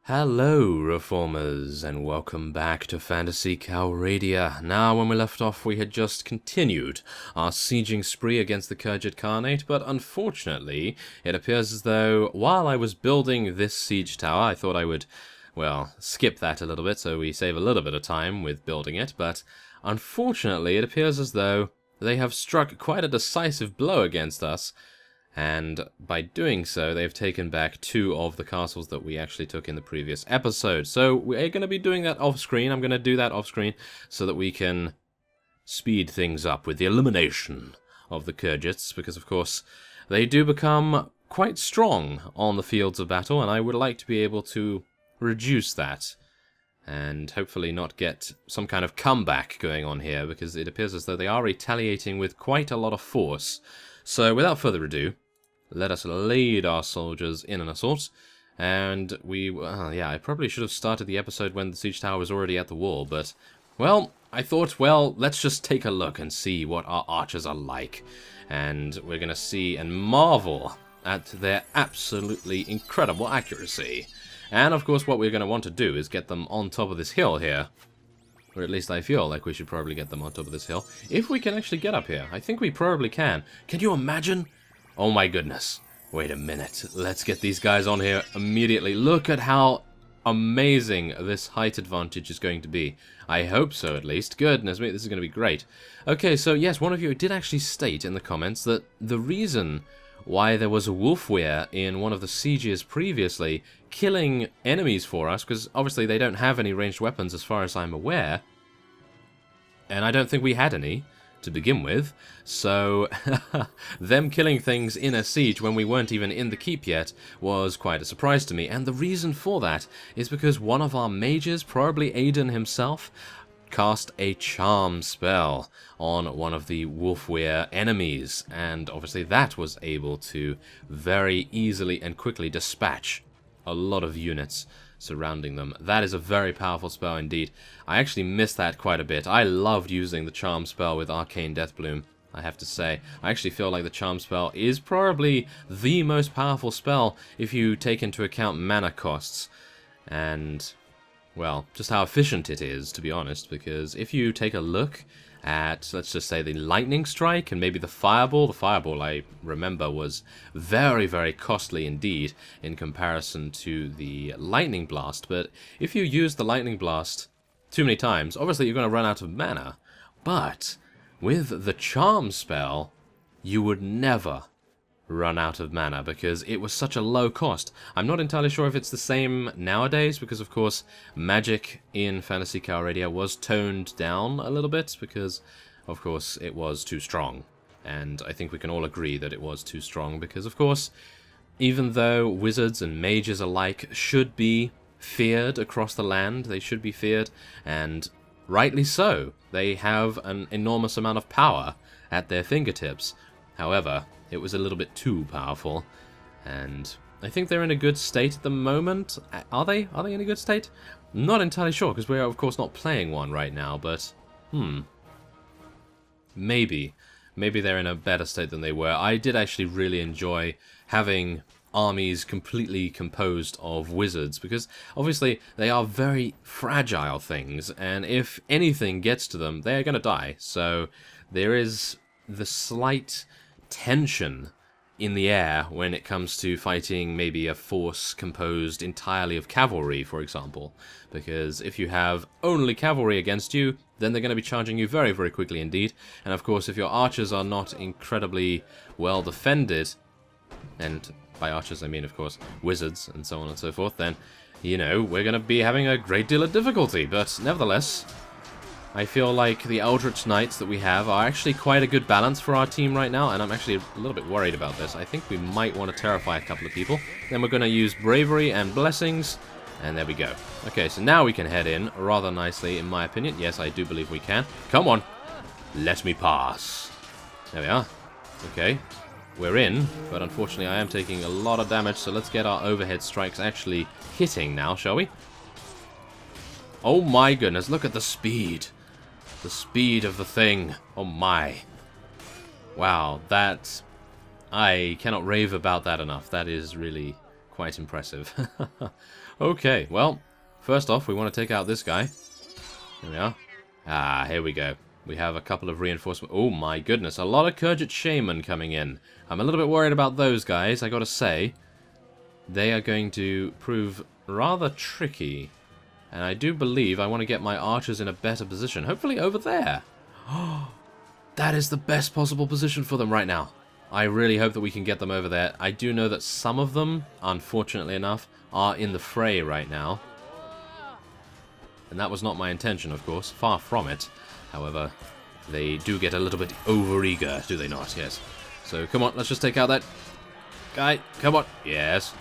Hello, Reformers, and welcome back to Phantasy Calradia. Now, when we left off, we had just continued our sieging spree against the Kurgid Khanate, but unfortunately, it appears as though, while I was building this siege tower, I thought I would, well, skip that a little bit so we save a little bit of time with building it, but unfortunately, it appears as though they have struck quite a decisive blow against us. And by doing so, they've taken back 2 of the castles that we actually took in the previous episode. So we're going to be doing that off-screen. I'm going to do that off-screen so that we can speed things up with the elimination of the Kurgids, because of course they do become quite strong on the fields of battle, and I would like to be able to reduce that and hopefully not get some kind of comeback going on here, because it appears as though they are retaliating with quite a lot of force. So without further ado, let us lead our soldiers in an assault, and I probably should have started the episode when the siege tower was already at the wall, but, well, I thought, well, let's just take a look and see what our archers are like, and we're going to see and marvel at their absolutely incredible accuracy. And, of course, what we're going to want to do is get them on top of this hill here, or at least I feel like we should probably get them on top of this hill, if we can actually get up here. I think we probably can. Can you imagine? Oh my goodness. Wait a minute. Let's get these guys on here immediately. Look at how amazing this height advantage is going to be. I hope so, at least. Goodness me, this is going to be great. Okay, so yes, one of you did actually state in the comments that the reason why there was a wolfweir in one of the sieges previously killing enemies for us, because obviously they don't have any ranged weapons as far as I'm aware, and I don't think we had any to begin with, so them killing things in a siege when we weren't even in the keep yet was quite a surprise to me. And the reason for that is because one of our mages, probably Aiden himself, cast a charm spell on one of the wolfweir enemies, and obviously that was able to very easily and quickly dispatch a lot of units surrounding them. That is a very powerful spell indeed. I actually missed that quite a bit. I loved using the charm spell with Arcane Deathbloom, I have to say. I actually feel like the charm spell is probably the most powerful spell if you take into account mana costs, and, well, just how efficient it is, to be honest, because if you take a look at, let's just say, the lightning strike and maybe the fireball I remember was very, very costly indeed in comparison to the lightning blast, but if you use the lightning blast too many times, obviously you're going to run out of mana, but with the charm spell, you would never run out of mana because it was such a low cost. I'm not entirely sure if it's the same nowadays, because of course magic in Phantasy Calradia was toned down a little bit because of course it was too strong, and I think we can all agree that it was too strong because of course, even though wizards and mages alike should be feared across the land, they should be feared, and rightly so. They have an enormous amount of power at their fingertips. However, it was a little bit too powerful, and I think they're in a good state at the moment. Are they? Are they in a good state? Not entirely sure, because we're of course not playing one right now, but, maybe. Maybe they're in a better state than they were. I did actually really enjoy having armies completely composed of wizards, because obviously they are very fragile things, and if anything gets to them, they are going to die. So there is the slight tension in the air when it comes to fighting maybe a force composed entirely of cavalry, for example, because if you have only cavalry against you, then they're going to be charging you very, very quickly indeed, and of course if your archers are not incredibly well defended, and by archers I mean of course wizards and so on and so forth, then, you know, we're going to be having a great deal of difficulty, but nevertheless, I feel like the Eldritch Knights that we have are actually quite a good balance for our team right now, and I'm actually a little bit worried about this. I think we might want to terrify a couple of people. Then we're going to use Bravery and Blessings, and there we go. Okay, so now we can head in rather nicely, in my opinion. Yes, I do believe we can. Come on. Let me pass. There we are. Okay. We're in, but unfortunately I am taking a lot of damage, so let's get our overhead strikes actually hitting now, shall we? Oh my goodness, look at the speed. The speed of the thing. Oh my. Wow, that... I cannot rave about that enough. That is really quite impressive. Okay, well, first off, we want to take out this guy. Here we are. Ah, here we go. We have a couple of reinforcements. Oh my goodness, a lot of Kurgit Shaman coming in. I'm a little bit worried about those guys, I gotta say. They are going to prove rather tricky. And I do believe I want to get my archers in a better position. Hopefully over there. That is the best possible position for them right now. I really hope that we can get them over there. I do know that some of them, unfortunately enough, are in the fray right now. And that was not my intention, of course. Far from it. However, they do get a little bit overeager, do they not? Yes. So, come on, let's just take out that guy. Come on. Yes.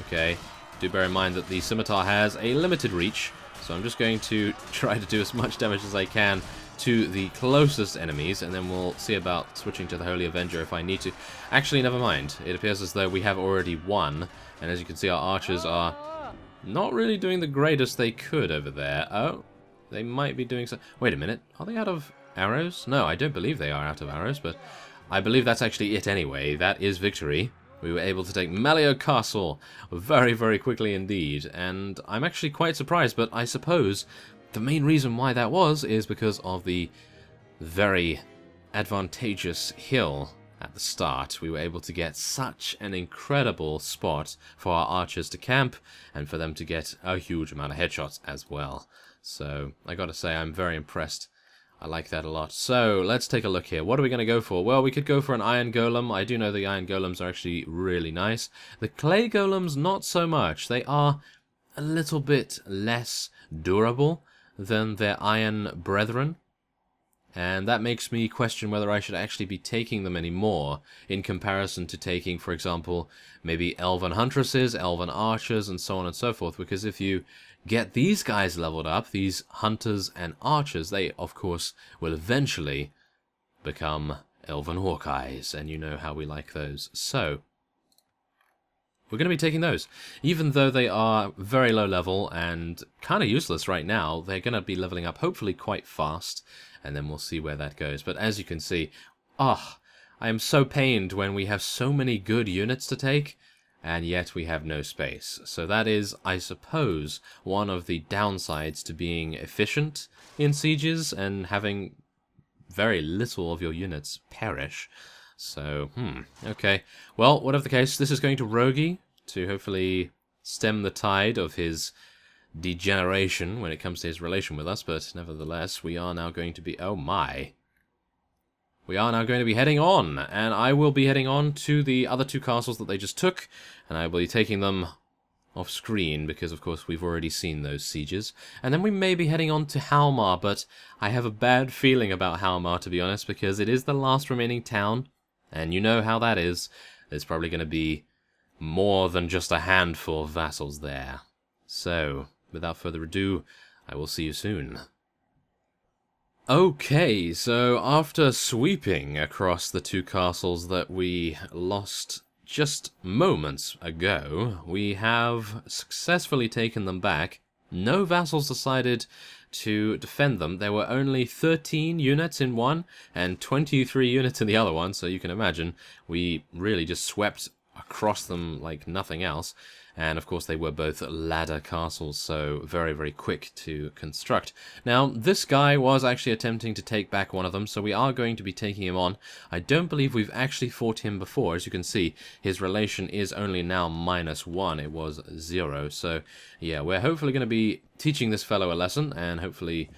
Okay. Do bear in mind that the scimitar has a limited reach. So I'm just going to try to do as much damage as I can to the closest enemies, and then we'll see about switching to the Holy Avenger if I need to. Actually, never mind. It appears as though we have already won, and as you can see, our archers are not really doing the greatest they could over there. Oh, they might be doing so. Wait a minute. Are they out of arrows? No, I don't believe they are out of arrows, but I believe that's actually it anyway. That is victory. We were able to take Malio Castle very, very quickly indeed, and I'm actually quite surprised, but I suppose the main reason why that was is because of the very advantageous hill at the start. We were able to get such an incredible spot for our archers to camp, and for them to get a huge amount of headshots as well. So, I gotta say, I'm very impressed. I like that a lot. So, let's take a look here. What are we going to go for? Well, we could go for an Iron Golem. I do know the Iron Golems are actually really nice. The Clay Golems, not so much. They are a little bit less durable than their Iron Brethren. And that makes me question whether I should actually be taking them anymore in comparison to taking, for example, maybe Elven Huntresses, Elven Archers, and so on and so forth. Because if you get these guys leveled up, these Hunters and Archers, they, of course, will eventually become Elven Hawkeyes, and you know how we like those. So, we're going to be taking those. Even though they are very low level and kind of useless right now, they're going to be leveling up hopefully quite fast, and then we'll see where that goes. But as you can see, I am so pained when we have so many good units to take, and yet we have no space. So that is, I suppose, one of the downsides to being efficient in sieges and having very little of your units perish. So, okay. Well, whatever the case, this is going to Rogi to hopefully stem the tide of his degeneration when it comes to his relation with us, but nevertheless, we are now going to be... Oh my! We are now going to be heading on, and I will be heading on to the other two castles that they just took, and I will be taking them off screen, because of course we've already seen those sieges. And then we may be heading on to Halmar, but I have a bad feeling about Halmar, to be honest, because it is the last remaining town, and you know how that is. There's probably going to be more than just a handful of vassals there. So, without further ado, I will see you soon. Okay, so after sweeping across the two castles that we lost just moments ago, we have successfully taken them back. No vassals decided to defend them. There were only 13 units in one and 23 units in the other one, so you can imagine we really just swept across them like nothing else. And of course they were both ladder castles, so very, very quick to construct. Now, this guy was actually attempting to take back one of them, so we are going to be taking him on. I don't believe we've actually fought him before. As you can see, his relation is only now -1. It was 0. So, yeah, we're hopefully going to be teaching this fellow a lesson, and hopefully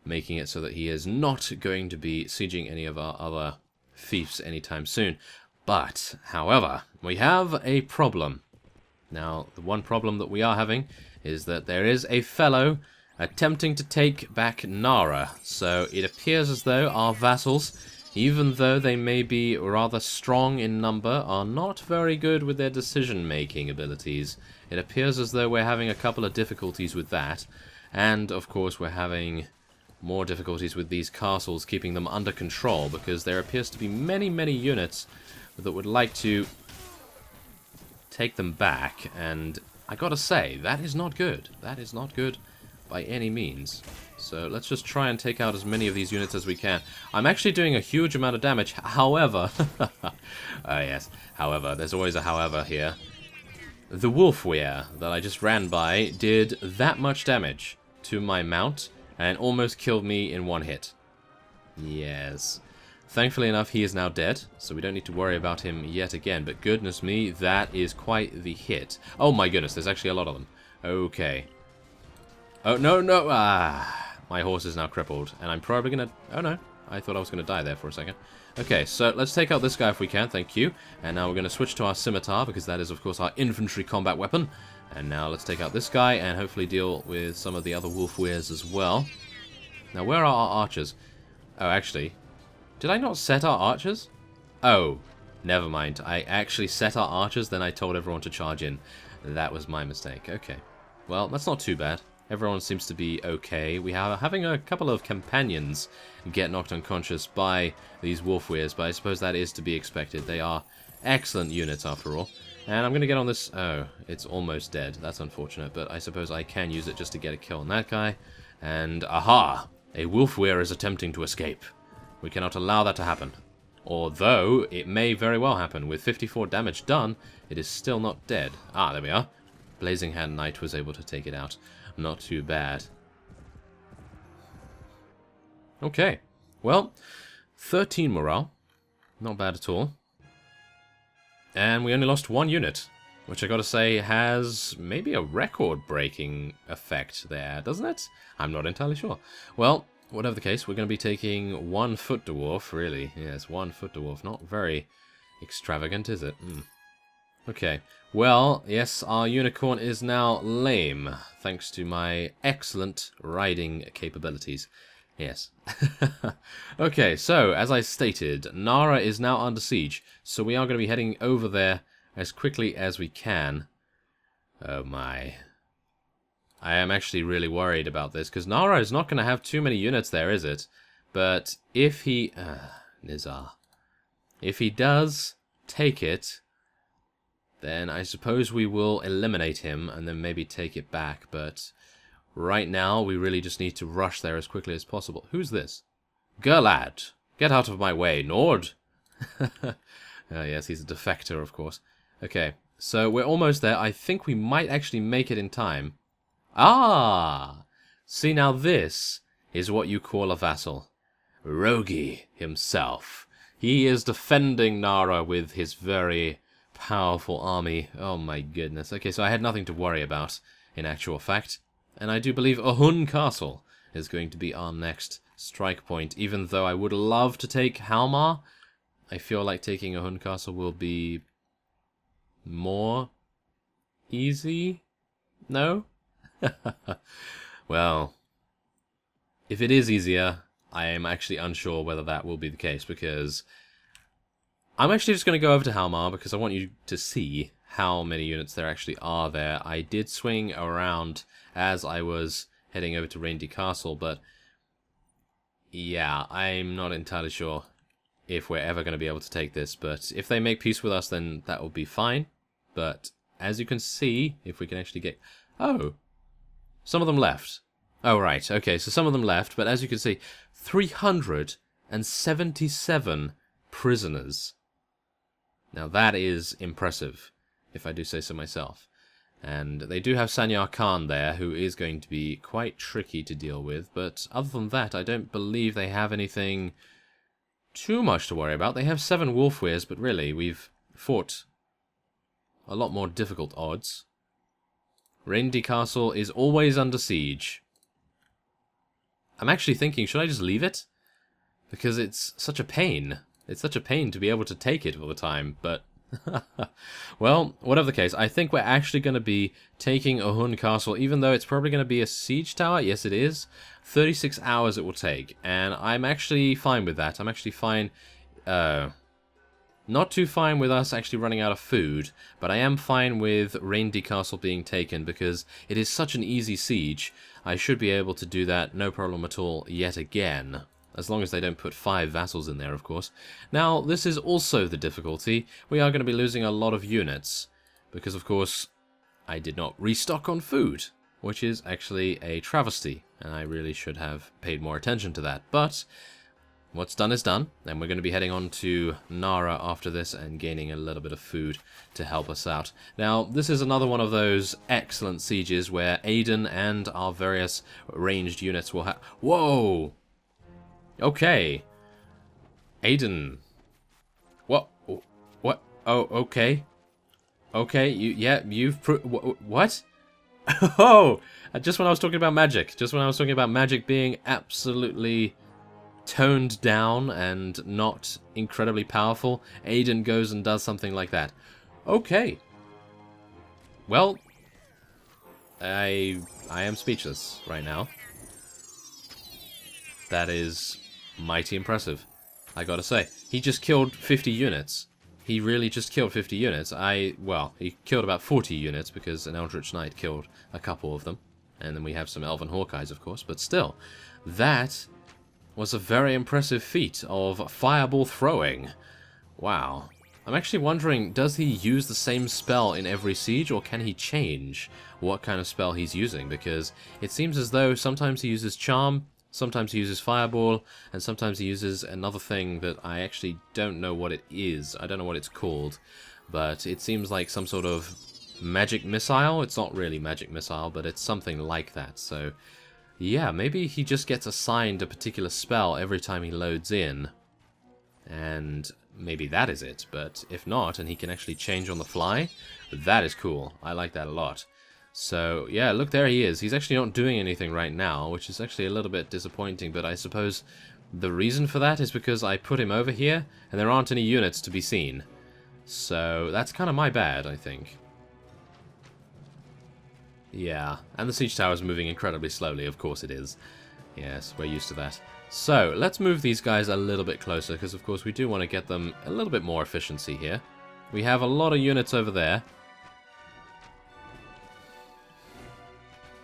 making it so that he is not going to be sieging any of our other fiefs anytime soon. But, however, we have a problem. Now, the one problem that we are having is that there is a fellow attempting to take back Nara. So it appears as though our vassals, even though they may be rather strong in number, are not very good with their decision-making abilities. It appears as though we're having a couple of difficulties with that. And, of course, we're having more difficulties with these castles, keeping them under control, because there appears to be many, many units that would like to take them back, and I gotta say, that is not good. That is not good by any means. So let's just try and take out as many of these units as we can. I'm actually doing a huge amount of damage, however... yes, however, there's always a however here. the wolf weir that I just ran by did that much damage to my mount and almost killed me in one hit. Yes. Thankfully enough, he is now dead, so we don't need to worry about him yet again. But goodness me, that is quite the hit. Oh my goodness, there's actually a lot of them. Okay. Oh, no, no. Ah, my horse is now crippled, and I'm probably going to... Oh no, I thought I was going to die there for a second. Okay, so let's take out this guy if we can, thank you. And now we're going to switch to our scimitar, because that is, of course, our infantry combat weapon. And now let's take out this guy, and hopefully deal with some of the other wolf weirs as well. Now, where are our archers? Oh, actually... Did I not set our archers? Oh, never mind. I actually set our archers, then I told everyone to charge in. That was my mistake. Okay. Well, that's not too bad. Everyone seems to be okay. We are having a couple of companions get knocked unconscious by these wolf weirs, but I suppose that is to be expected. They are excellent units after all. And I'm going to get on this... Oh, it's almost dead. That's unfortunate, but I suppose I can use it just to get a kill on that guy. And aha! A wolf weir is attempting to escape. We cannot allow that to happen. Although, it may very well happen. With 54 damage done, it is still not dead. Ah, there we are. Blazing Hand Knight was able to take it out. Not too bad. Okay. Well, 13 morale. Not bad at all. And we only lost one unit, which I gotta say has maybe a record-breaking effect there, doesn't it? I'm not entirely sure. Well... Whatever the case, we're going to be taking 1 foot dwarf, really. Yes, 1 foot dwarf. Not very extravagant, is it? Okay. Well, yes, our unicorn is now lame, thanks to my excellent riding capabilities. Yes. Okay, so, as I stated, Nara is now under siege, so we are going to be heading over there as quickly as we can. Oh my... I am actually really worried about this, because Nara is not going to have too many units there, is it? But if he... Nizar. If he does take it, then I suppose we will eliminate him, and then maybe take it back, but right now we really just need to rush there as quickly as possible. Who's this? Gerlad! Get out of my way, Nord! Oh yes, he's a defector, of course. Okay, so we're almost there. I think we might actually make it in time. Ah! See, now this is what you call a vassal. Rogi himself. He is defending Nara with his very powerful army. Oh my goodness. Okay, so I had nothing to worry about, in actual fact. And I do believe Ahun Castle is going to be our next strike point. Even though I would love to take Halmar, I feel like taking Ahun Castle will be more easy? No? Well, if it is easier, I am actually unsure whether that will be the case, because I'm actually just going to go over to Halmar, because I want you to see how many units there actually are there. I did swing around as I was heading over to Reindeer Castle, but yeah, I'm not entirely sure if we're ever going to be able to take this, but if they make peace with us, then that will be fine. But as you can see, if we can actually get... Oh! Some of them left. Oh, right. Okay, so some of them left, but as you can see, 377 prisoners. Now, that is impressive, if I do say so myself. And they do have Sanyar Khan there, who is going to be quite tricky to deal with, but other than that, I don't believe they have anything too much to worry about. They have 7 wolf weirs, but really, we've fought a lot more difficult odds. Reindeer Castle is always under siege. I'm actually thinking, should I just leave it? Because it's such a pain. It's such a pain to be able to take it all the time, but... Well, whatever the case, I think we're actually going to be taking Ahun Castle, even though it's probably going to be a siege tower. Yes, it is. 36 hours it will take, and I'm actually fine with that. I'm actually fine... Not too fine with us actually running out of food, but I am fine with Reindeer Castle being taken because it is such an easy siege. I should be able to do that no problem at all yet again. As long as they don't put 5 vassals in there, of course. Now, this is also the difficulty. We are going to be losing a lot of units because, of course, I did not restock on food, which is actually a travesty, and I really should have paid more attention to that. But what's done is done, and we're going to be heading on to Nara after this and gaining a little bit of food to help us out. Now, this is another one of those excellent sieges where Aiden and our various ranged units will have... Whoa! Okay. Aiden. What? What? Oh, okay. Okay, you've... What? Oh! Just when I was talking about magic. Just when I was talking about magic being absolutely toned down and not incredibly powerful, Aiden goes and does something like that. Okay. Well, I am speechless right now. That is mighty impressive, I gotta say. He just killed 50 units. He really just killed 50 units. Well, he killed about 40 units because an Eldritch Knight killed a couple of them. And then we have some Elven Hawkeyes, of course. But still, that was a very impressive feat of fireball throwing. Wow. I'm actually wondering, does he use the same spell in every siege, or can he change what kind of spell he's using? Because it seems as though sometimes he uses Charm, sometimes he uses Fireball, and sometimes he uses another thing that I actually don't know what it is. I don't know what it's called, but it seems like some sort of magic missile. It's not really magic missile, but it's something like that. So, yeah, maybe he just gets assigned a particular spell every time he loads in, and maybe that is it. But if not, and he can actually change on the fly, that is cool. I like that a lot. So, yeah, look, there he is. He's actually not doing anything right now, which is actually a little bit disappointing, but I suppose the reason for that is because I put him over here, and there aren't any units to be seen. So, that's kind of my bad, I think. Yeah, and the siege tower is moving incredibly slowly, of course it is. Yes, we're used to that. So, let's move these guys a little bit closer, because of course we do want to get them a little bit more efficiency here. We have a lot of units over there.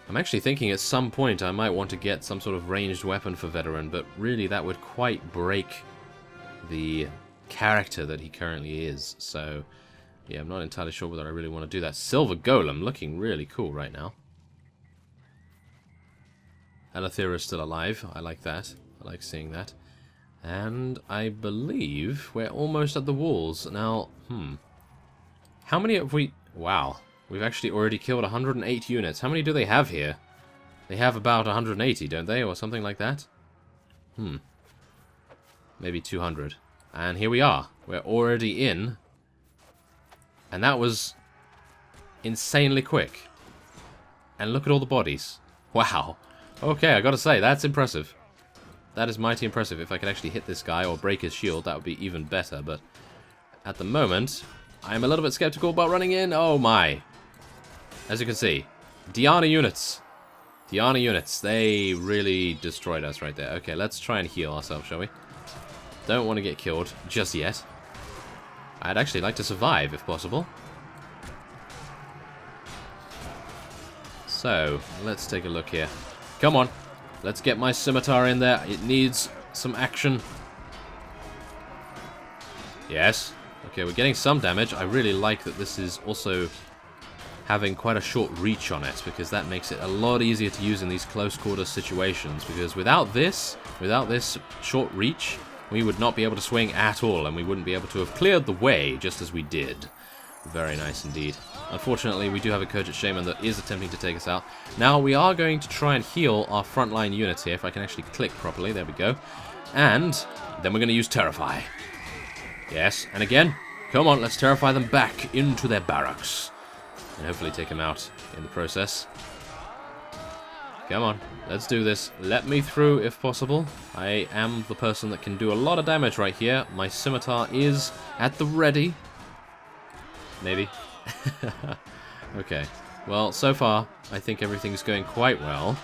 I'm actually thinking at some point I might want to get some sort of ranged weapon for Vederan, but really that would quite break the character that he currently is, so... yeah, I'm not entirely sure whether I really want to do that. Silver Golem, looking really cool right now. Elathera is still alive. I like that. I like seeing that. And I believe we're almost at the walls. Now, how many have we... wow. We've actually already killed 108 units. How many do they have here? They have about 180, don't they? Or something like that? Maybe 200. And here we are. We're already in... and that was insanely quick. And look at all the bodies. Wow. Okay, I gotta say, that's impressive. That is mighty impressive. If I could actually hit this guy or break his shield, that would be even better. But at the moment, I'm a little bit skeptical about running in. Oh my. As you can see, Diana units. Diana units. They really destroyed us right there. Okay, let's try and heal ourselves, shall we? Don't want to get killed just yet. I'd actually like to survive, if possible. So, let's take a look here. Come on. Let's get my scimitar in there. It needs some action. Yes. Okay, we're getting some damage. I really like that this is also having quite a short reach on it, because that makes it a lot easier to use in these close quarter situations, because without this short reach, we would not be able to swing at all, and we wouldn't be able to have cleared the way just as we did. Very nice indeed. Unfortunately, we do have a Kurget Shaman that is attempting to take us out. Now, we are going to try and heal our frontline units here, if I can actually click properly. There we go. And then we're going to use Terrify. Yes, and again, come on, let's Terrify them back into their barracks. And hopefully take them out in the process. Come on, let's do this. Let me through if possible. I am the person that can do a lot of damage right here. My scimitar is at the ready. Maybe. Okay. Well, so far, I think everything's going quite well.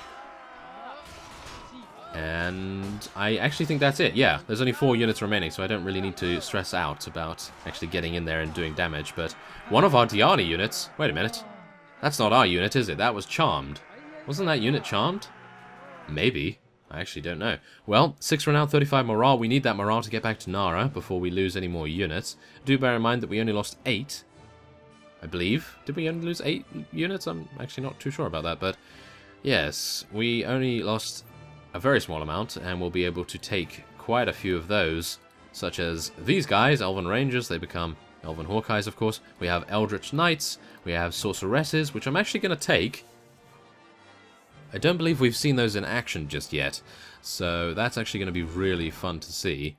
And I actually think that's it. Yeah, there's only 4 units remaining, so I don't really need to stress out about actually getting in there and doing damage. But one of our Diana units... wait a minute. That's not our unit, is it? That was Charmed. Wasn't that unit Charmed? Maybe. I actually don't know. Well, 6 renown, 35 morale. We need that morale to get back to Nara before we lose any more units. Do bear in mind that we only lost 8. I believe. Did we only lose 8 units? I'm actually not too sure about that, but... yes, we only lost a very small amount, and we'll be able to take quite a few of those, such as these guys, Elven Rangers. They become Elven Hawkeyes, of course. We have Eldritch Knights. We have Sorceresses, which I'm actually going to take. I don't believe we've seen those in action just yet, so that's actually going to be really fun to see.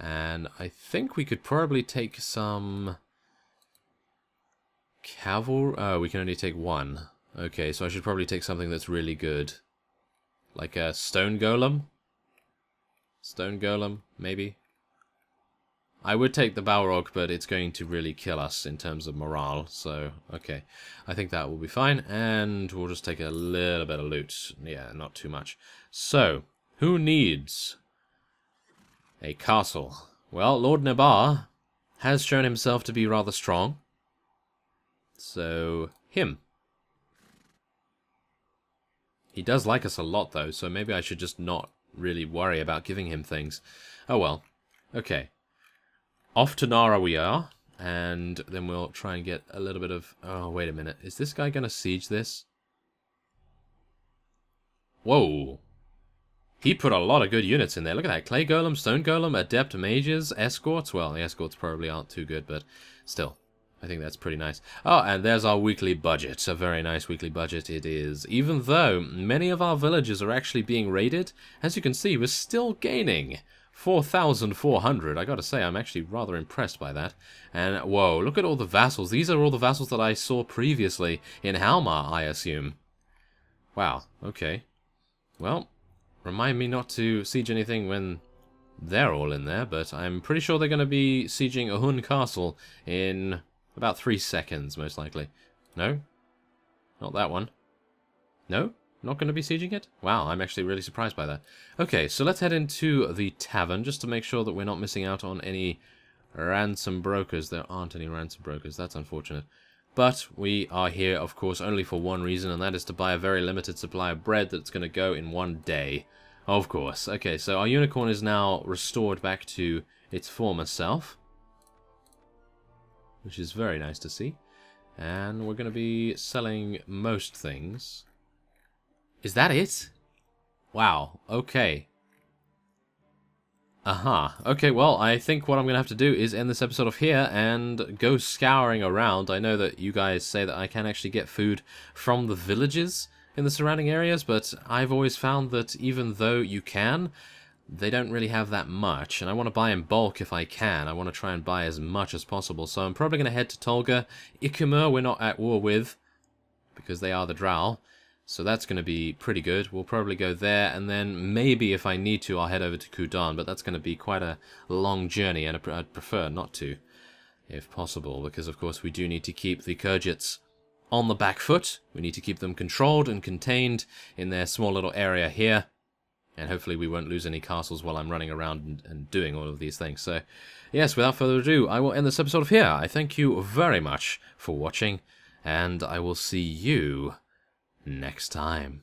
And I think we could probably take some cavalry. Oh, we can only take one. Okay, so I should probably take something that's really good. Like a stone golem? Stone golem, maybe? I would take the Balrog, but it's going to really kill us in terms of morale, so, okay. I think that will be fine, and we'll just take a little bit of loot. Yeah, not too much. So, who needs a castle? Well, Lord Nabar has shown himself to be rather strong. So, him. He does like us a lot, though, so maybe I should just not really worry about giving him things. Oh well. Okay. Off to Nara we are, and then we'll try and get a little bit of... Oh, wait a minute. Is this guy going to siege this? Whoa. He put a lot of good units in there. Look at that. Clay Golem, Stone Golem, Adept Mages, Escorts. Well, the Escorts probably aren't too good, but still. I think that's pretty nice. Oh, and there's our weekly budget. A very nice weekly budget it is. Even though many of our villages are actually being raided, as you can see, we're still gaining 4,400. I gotta say, I'm actually rather impressed by that. And, whoa, look at all the vassals. These are all the vassals that I saw previously in Halmar, I assume. Wow, okay. Well, remind me not to siege anything when they're all in there, but I'm pretty sure they're going to be sieging Ahun Castle in about 3 seconds, most likely. No? Not that one. No? Not going to be sieging it? Wow, I'm actually really surprised by that. Okay, so let's head into the tavern, just to make sure that we're not missing out on any ransom brokers. There aren't any ransom brokers, that's unfortunate. But we are here, of course, only for one reason, and that is to buy a very limited supply of bread that's going to go in 1 day. Of course. Okay, so our unicorn is now restored back to its former self, which is very nice to see. And we're going to be selling most things. Is that it? Wow, okay. Aha. Okay, well, I think what I'm going to have to do is end this episode off here and go scouring around. I know that you guys say that I can actually get food from the villages in the surrounding areas, but I've always found that even though you can, they don't really have that much, and I want to buy in bulk if I can. I want to try and buy as much as possible, so I'm probably going to head to Tolga. Ikemur we're not at war with, because they are the Drow, so that's going to be pretty good. We'll probably go there, and then maybe if I need to, I'll head over to Kudan, but that's going to be quite a long journey, and I'd prefer not to, if possible, because of course we do need to keep the Khergits on the back foot. We need to keep them controlled and contained in their small little area here. And hopefully we won't lose any castles while I'm running around and doing all of these things. So, yes, without further ado, I will end this episode here. I thank you very much for watching, and I will see you next time.